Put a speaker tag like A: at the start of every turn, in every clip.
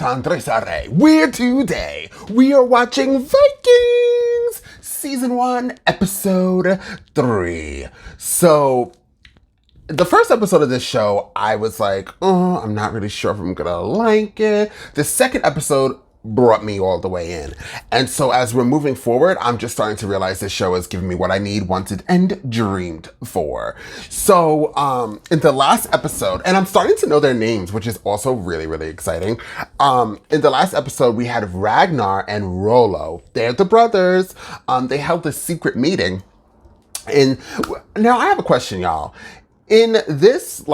A: Confrontation. We are watching Vikings Season 1, Episode 3. So, the first episode of this show, I was like, oh, I'm not really sure if I'm gonna like it. The second episode brought me all the way in. And so as we're moving forward, I'm just starting to realize this show is giving me what I need, wanted, and dreamed for. So, in the last episode, and I'm starting to know their names, which is also really, really exciting. In the last episode, we had Ragnar and Rollo. They're the brothers. They held this secret meeting. And now I have a question, y'all. In this,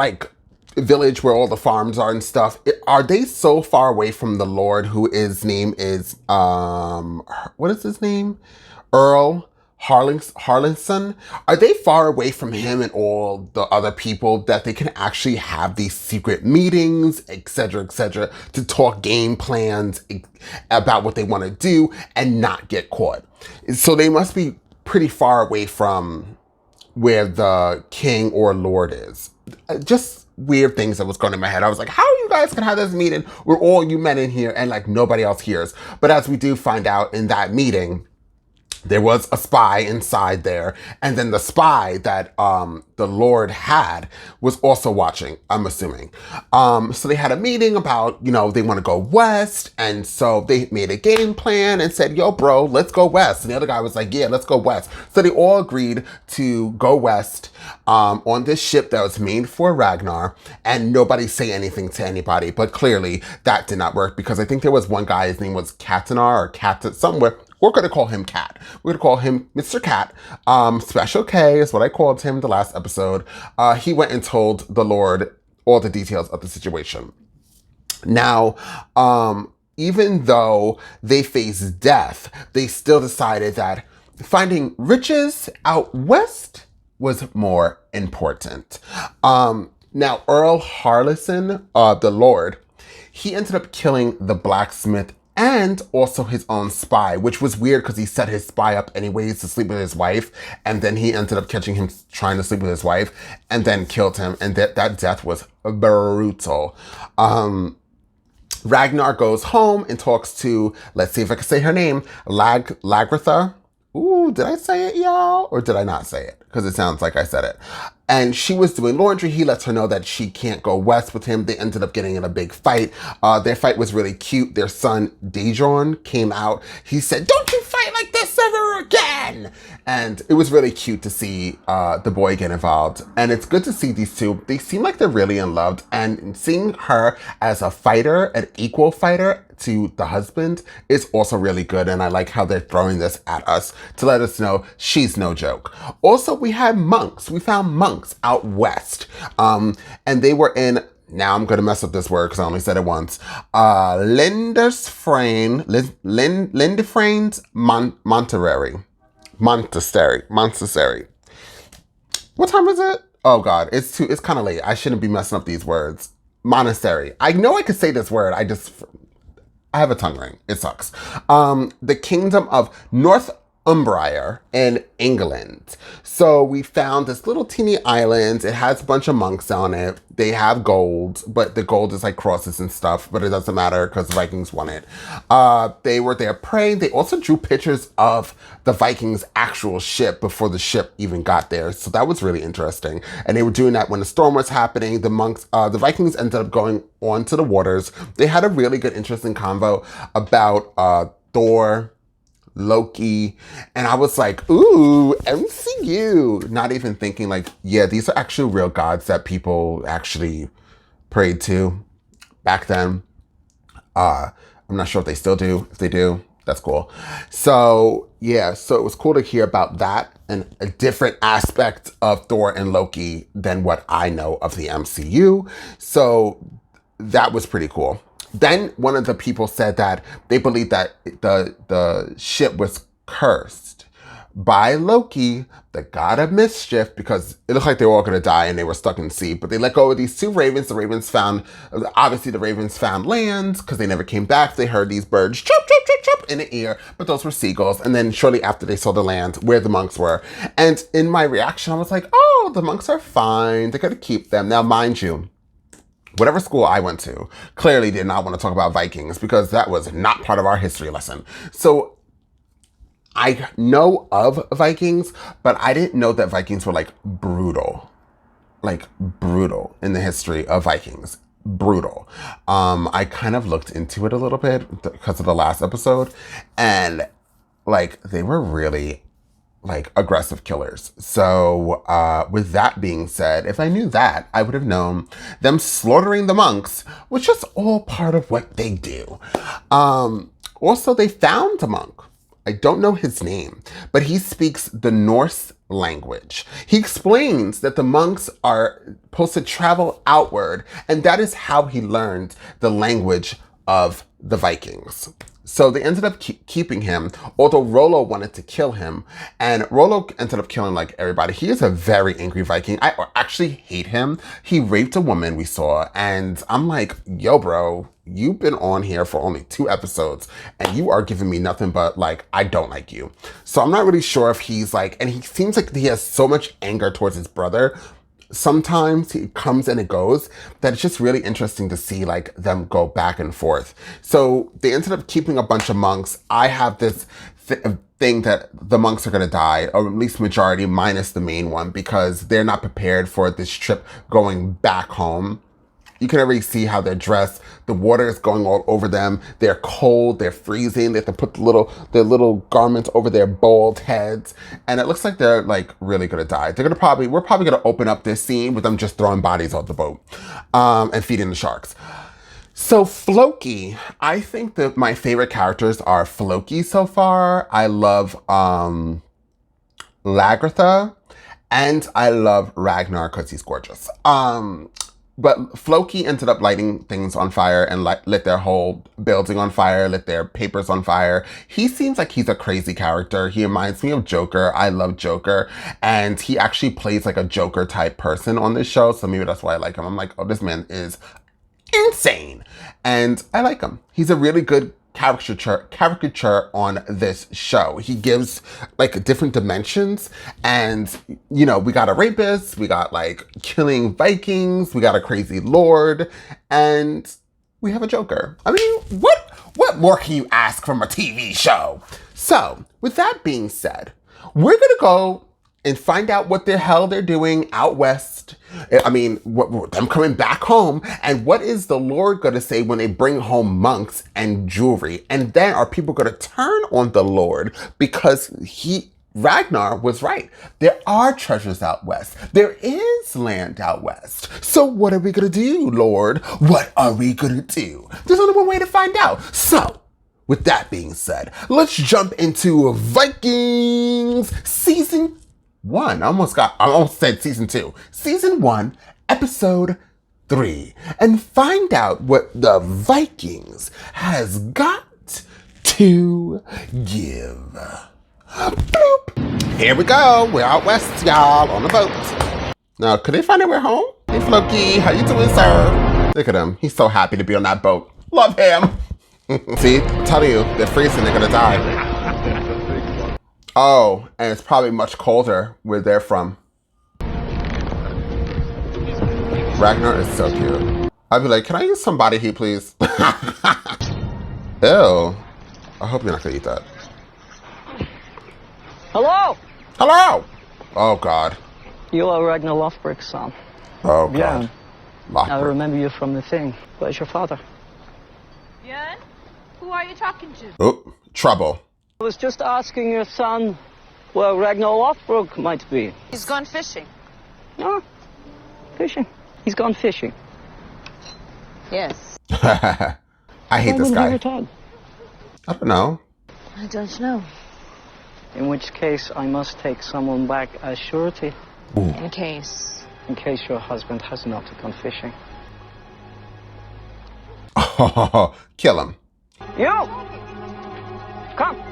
A: village where all the farms are and stuff, are they so far away from the Lord, who his name is, what is his name? Earl Haraldson? Are they far away from him and all the other people that they can actually have these secret meetings, etc., to talk game plans about what they want to do and not get caught? So they must be pretty far away from where the king or lord is. Just weird things that was going in my head. I was like, how are you guys gonna have this meeting where all you men in here and nobody else hears? But as we do find out in that meeting, there was a spy inside there, and then the spy that the Lord had was also watching, I'm assuming. So they had a meeting about, they want to go west, and so they made a game plan and said, yo, bro, let's go west. And the other guy was like, yeah, let's go west. So they all agreed to go west on this ship that was made for Ragnar, and nobody say anything to anybody. But clearly that did not work, because I think there was one guy, his name was Katanar or Cat somewhere. We're going to call him Cat. We're going to call him Mr. Cat. Special K is what I called him the last episode. He went and told the Lord all the details of the situation. Now, even though they faced death, they still decided that finding riches out west was more important. Now, Earl Haraldson, the Lord, he ended up killing the blacksmith and also his own spy, which was weird because he set his spy up anyways to sleep with his wife, and then he ended up catching him trying to sleep with his wife and then killed him, and that death was brutal. Ragnar goes home and talks to, let's see if I can say her name, Lagratha. Ooh, did I say it, y'all? Or did I not say it? Because it sounds like I said it. And she was doing laundry. He lets her know that she can't go west with him. They ended up getting in a big fight. Their fight was really cute. Their son, Dejorn, came out. He said, don't you fight like this ever again! And it was really cute to see the boy get involved. And it's good to see these two. They seem like they're really in love. And seeing her as a fighter, an equal fighter to the husband, is also really good. And I like how they're throwing this at us to let us know she's no joke. Also, we had monks. We found monks out west. And they were in, now I'm going to mess up this word because I only said it once, Lindisfrane's Monastery. What time is it? Oh God, it's kind of late. I shouldn't be messing up these words. Monastery. I know I could say this word. I have a tongue ring. It sucks. The kingdom of Northumbria in England. So we found this little teeny island. It has a bunch of monks on it. They have gold, but the gold is like crosses and stuff, but it doesn't matter because the Vikings won it. They were there praying. They also drew pictures of the Vikings' actual ship before the ship even got there. So that was really interesting. And they were doing that when the storm was happening. The Vikings ended up going onto the waters. They had a really good, interesting convo about Thor, Loki, and I was like, ooh, MCU. Not even thinking yeah, these are actually real gods that people actually prayed to back then. I'm not sure if they still do. If they do, that's cool. So yeah, so it was cool to hear about that and a different aspect of Thor and Loki than what I know of the MCU. So that was pretty cool. Then one of the people said that they believed that the ship was cursed by Loki, the god of mischief, because it looked like they were all going to die and they were stuck in the sea. But they let go of these two ravens. The ravens found land because they never came back. They heard these birds chirp, chirp, chirp, chirp in the ear, but those were seagulls. And then shortly after they saw the land where the monks were. And in my reaction, I was like, oh, the monks are fine. They're going to keep them. Now, mind you, whatever school I went to clearly did not want to talk about Vikings because that was not part of our history lesson. So I know of Vikings, but I didn't know that Vikings were like brutal in the history of Vikings. Brutal. I kind of looked into it a little bit because of the last episode, and like they were really like aggressive killers. So with that being said, if I knew that, I would have known them slaughtering the monks was just all part of what they do. Also, they found a monk. I don't know his name, but he speaks the Norse language. He explains that the monks are supposed to travel outward, and that is how he learned the language of the Vikings. So they ended up keeping him, although Rollo wanted to kill him, and Rollo ended up killing like everybody. He is a very angry Viking. I actually hate him. He raped a woman, we saw, and I'm like, yo, bro, you've been on here for only 2 episodes, and you are giving me nothing but like, I don't like you. So I'm not really sure if he's like, and he seems like he has so much anger towards his brother. Sometimes it comes and it goes, that it's just really interesting to see like them go back and forth. So they ended up keeping a bunch of monks. I have this thing that the monks are going to die, or at least majority minus the main one, because they're not prepared for this trip going back home. You can already see how they're dressed. The water is going all over them. They're cold. They're freezing. They have to put their little garments over their bald heads. And it looks like they're like really going to die. We're probably going to open up this scene with them just throwing bodies off the boat and feeding the sharks. So Floki, I think that my favorite characters are Floki so far. I love Lagertha, and I love Ragnar because he's gorgeous. But Floki ended up lighting things on fire and lit their whole building on fire, lit their papers on fire. He seems like he's a crazy character. He reminds me of Joker. I love Joker. And he actually plays like a Joker type person on this show. So maybe that's why I like him. I'm like, oh, this man is insane. And I like him. He's a really good caricature on this show. He gives like different dimensions, and you know, we got a rapist, we got like killing Vikings, we got a crazy lord, and we have a Joker. I mean, what more can you ask from a TV show? So with that being said, we're gonna go and find out what the hell they're doing out west. I mean, them coming back home, and what is the Lord going to say when they bring home monks and jewelry? And then are people going to turn on the Lord because Ragnar was right. There are treasures out west. There is land out west. So what are we going to do, Lord? What are we going to do? There's only one way to find out. So with that being said, let's jump into Vikings Season 1. I almost said Season 2. Season 1, Episode 3. And find out what the Vikings has got to give. Bloop. Here we go. We're out west, y'all, on the boat. Now, could they find their way home? Hey, Floki, how you doing, sir? Look at him. He's so happy to be on that boat. Love him. See, I'm telling you, they're freezing. They're going to die. Oh, and it's probably much colder where they're from. Ragnar is so cute. I'd be like, can I use some body heat, please? Ew. I hope you're not going to eat that.
B: Hello!
A: Hello! Oh, God.
B: You are Ragnar Lothbrok's son.
A: Oh, God.
B: I remember you from the thing. Where's your father?
C: Björn? Who are you talking to?
A: Oh, trouble.
B: I was just asking your son where Ragnar Lothbrok might be.
C: He's gone fishing.
B: Oh, fishing. He's gone fishing.
C: Yes.
A: I hate this guy.
B: He return?
A: I don't know.
C: I don't know.
B: In which case, I must take someone back as surety.
A: Ooh.
C: In case.
B: In case your husband has not gone fishing.
A: Oh, kill him.
B: You! Come!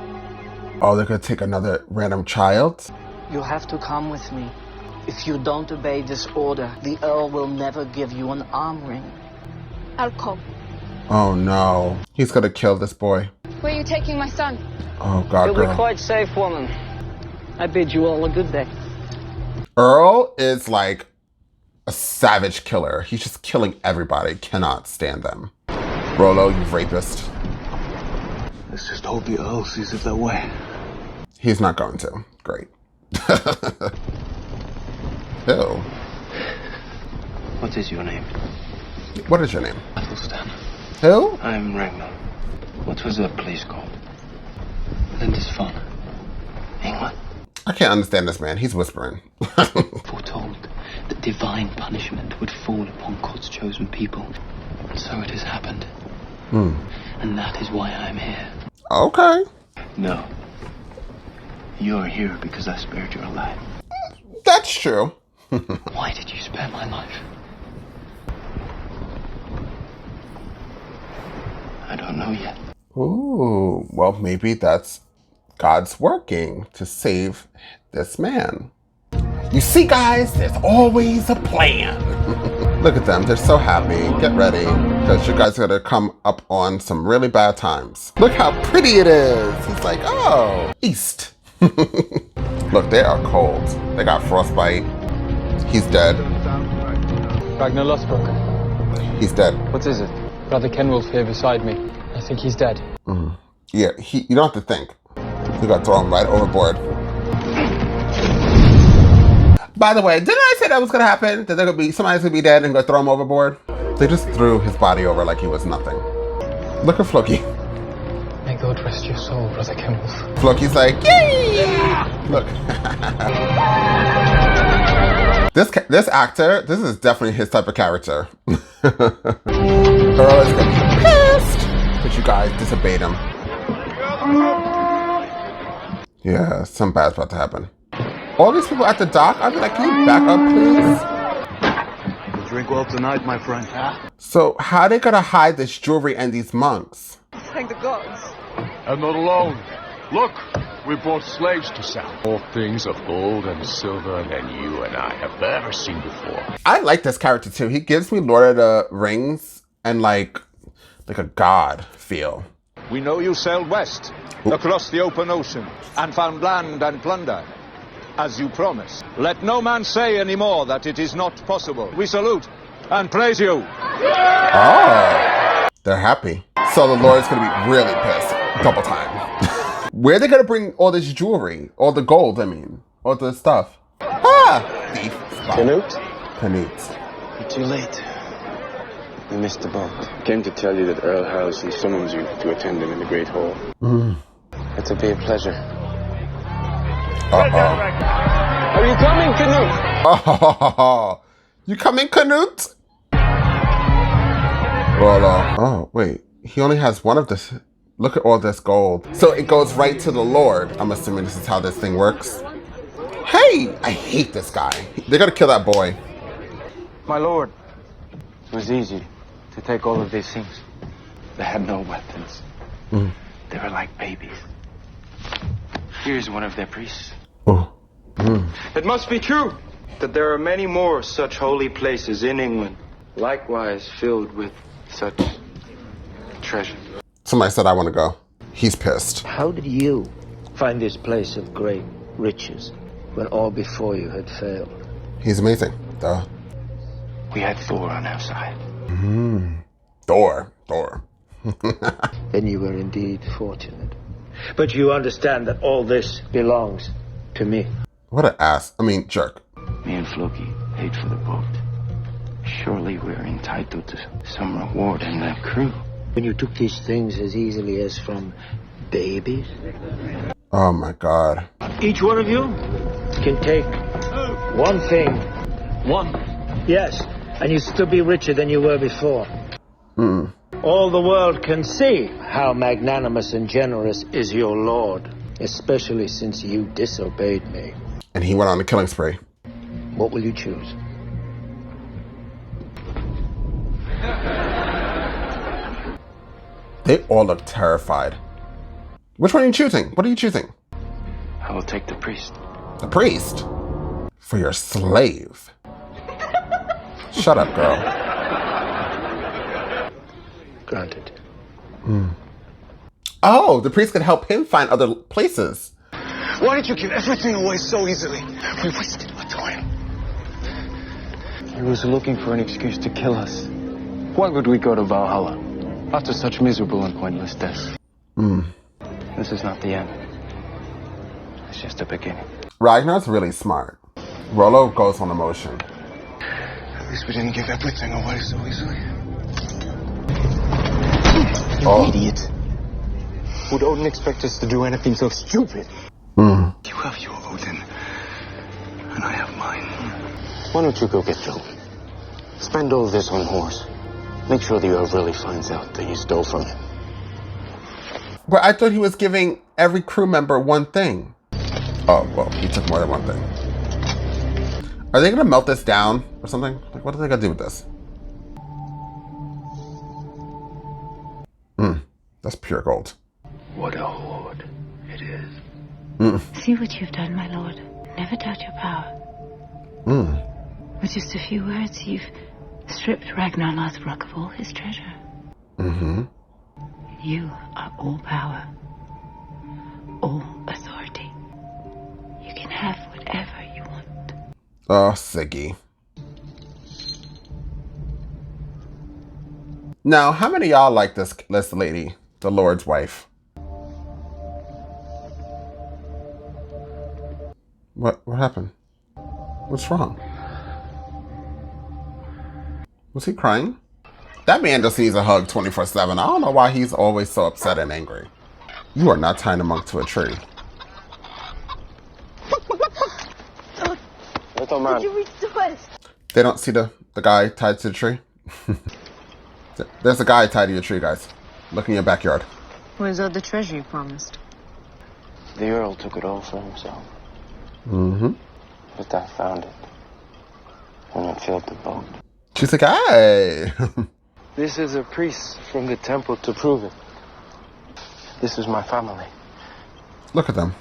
A: Oh, they're gonna take another random child?
B: You have to come with me. If you don't obey this order, the Earl will never give you an arm ring.
C: I'll come.
A: Oh no. He's gonna kill this boy.
C: Where are you taking my son?
A: Oh God,
B: You'll
A: girl.
B: be quite safe, woman. I bid you all a good day.
A: Earl is like a savage killer. He's just killing everybody. Cannot stand them. Rollo, you rapist.
D: Let's just hope the Earl sees it that way.
A: He's not going to. Great. Ew.
D: What is your name?
A: What is your name?
D: Athelstan.
A: Who?
D: I'm Ragnar. What was that place called? Lindisfarne. England.
A: I can't understand this man. He's whispering.
D: Foretold that divine punishment would fall upon God's chosen people. So it has happened. And that is why I'm here.
A: Okay.
D: No. You're here because I spared your life.
A: That's true.
D: Why did you spare my life? I don't know yet.
A: Ooh, well, maybe that's God's working to save this man. You see, guys, there's always a plan. Look at them. They're so happy. Get ready, because you guys are going to come up on some really bad times. Look how pretty it is. He's like, oh, east. Look, they are cold. They got frostbite. He's dead.
E: Ragnar Lothbrok.
A: He's dead.
E: What is it? Brother Kenwolf here beside me. I think he's dead.
A: Yeah, you don't have to think. You got thrown right overboard. By the way, didn't I say that was gonna happen? That somebody's gonna be dead and go throw him overboard? They just threw his body over like he was nothing. Look at Floki.
E: May God rest your soul, Brother Kenwolf.
A: Floki's like, yay! Look. This actor, this is definitely his type of character. Earl is gonna be pissed because you guys disobeyed him. Yeah, something bad's about to happen. All these people at the dock, I'd be like, can you back up, please?
D: You drink well tonight, my friend.
A: So how are they gonna hide this jewelry and these monks?
C: Thank the gods.
F: And not alone. Look, we brought slaves to sell. More things of gold and silver than you and I have ever seen before.
A: I like this character too. He gives me Lord of the Rings and like a god feel.
G: We know you sailed west, across the open ocean, and found land and plunder, as you promised. Let no man say any more that it is not possible. We salute and praise you.
A: Oh, they're happy. So the Lord's gonna be really pissed, double time. Where are they gonna bring all this jewelry? All the gold, I mean. All the stuff. Ah! Thief. Canute.
D: You're too late. We missed the boat. Came to tell you that Earl Haraldson summons you to attend him in the Great Hall. It'll be a pleasure.
A: Uh-oh.
E: Are you coming, Canute?
A: Oh, you coming, Canute? Well, oh, wait. He only has one of this. Look at all this gold. So it goes right to the Lord. I'm assuming this is how this thing works. Hey, I hate this guy. They're gonna kill that boy.
D: My lord, it was easy to take all of these things. They had no weapons. They were like babies. Here's one of their priests.
A: Oh.
H: It must be true that there are many more such holy places in England,
D: Likewise filled with such treasure.
A: Somebody said I want to go. He's pissed.
I: How did you find this place of great riches when all before you had failed?
A: He's amazing. Duh.
D: We had Thor on our side.
A: Thor.
I: Then you were indeed fortunate. But you understand that all this belongs to me.
A: What an ass. I mean, jerk.
D: Me and Floki paid for the boat. Surely we're entitled to some reward in that crew.
I: When you took these things as easily as from babies?
A: Oh my God.
I: Each one of you can take one thing.
D: One.
I: Yes, and you'll still be richer than you were before. All the world can see how magnanimous and generous is your lord, especially since you disobeyed me.
A: And he went on a killing spree.
I: What will you choose?
A: They all look terrified. Which one are you choosing? What are you choosing?
D: I will take the priest.
A: The priest? For your slave. Shut up, girl.
I: Granted.
A: Oh, the priest could help him find other places.
H: why did you give everything away so easily? We wasted our time.
D: He was looking for an excuse to kill us. Why would we go to Valhalla after such miserable and pointless deaths? This is not the end. It's just the beginning.
A: Ragnar's really smart. Rollo goes on emotion.
D: At least we didn't give everything away so easily. You idiot. Would Odin expect us to do anything so stupid? You have your Odin, and I have mine. Why don't you go get Joe? Spend all this on horse. Make sure the Earl really finds out that you stole from him.
A: But I thought he was giving every crew member one thing. Oh, well, he took more than one thing. Are they gonna melt this down or something? Like, what are they gonna do with this? That's pure gold.
D: What a hoard it is.
J: See what you've done, my lord. Never doubt your power. With just a few words, you've stripped Ragnar Lothbrok of all his treasure. You are all power, all authority. You can have whatever you want.
A: Oh, Siggy. Now, how many of y'all like this lady, the Lord's wife? What happened? What's wrong? Was he crying? That man just needs a hug 24/7. I don't know why he's always so upset and angry. You are not tying a monk to a tree.
D: Little man.
C: Did you reach the west?
A: They don't see the guy tied to the tree? There's a guy tied to your tree, guys. Look in your backyard.
J: Where's all the treasure you promised?
D: The Earl took it all for himself. But I found it. And it filled the boat.
A: She's like, hey!
D: This is a priest from the temple to prove it. This is my family.
A: Look at them.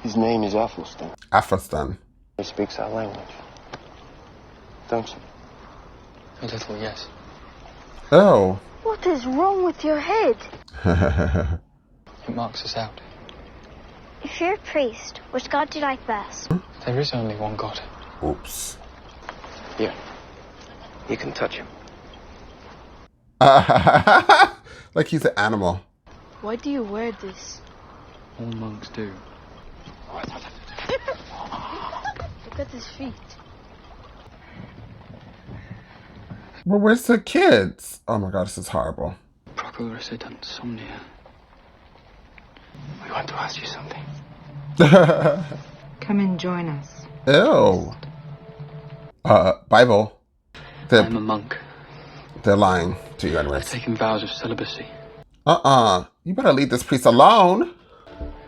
D: His name is Athelstan.
A: Athelstan.
D: He speaks our language. Don't you?
E: A little, yes.
A: Oh.
C: What is wrong with your head?
E: It marks us out.
C: If you're a priest, which god do you like best?
E: There is only one God.
A: Oops.
D: Here. You can touch him.
A: Like he's an animal.
C: Why do you wear this?
E: All monks do.
C: Look at his feet.
A: Well, where's the kids? Oh my god, this is horrible.
E: Procurasid insomnia.
D: We want to ask you something.
J: Come and join us.
A: Ew. Bible.
E: I'm a monk.
A: They're lying to you
E: I've
A: anyways.
E: taken vows of celibacy.
A: You better leave this priest alone.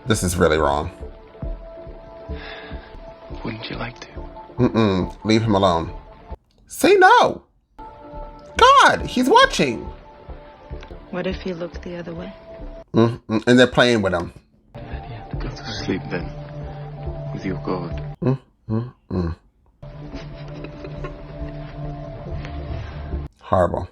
A: This is really wrong.
E: Wouldn't you like to?
A: Leave him alone. Say no. God, he's watching.
J: What if you look the other way?
A: And they're playing with him.
D: Go to sleep then. With your God.
A: Horrible.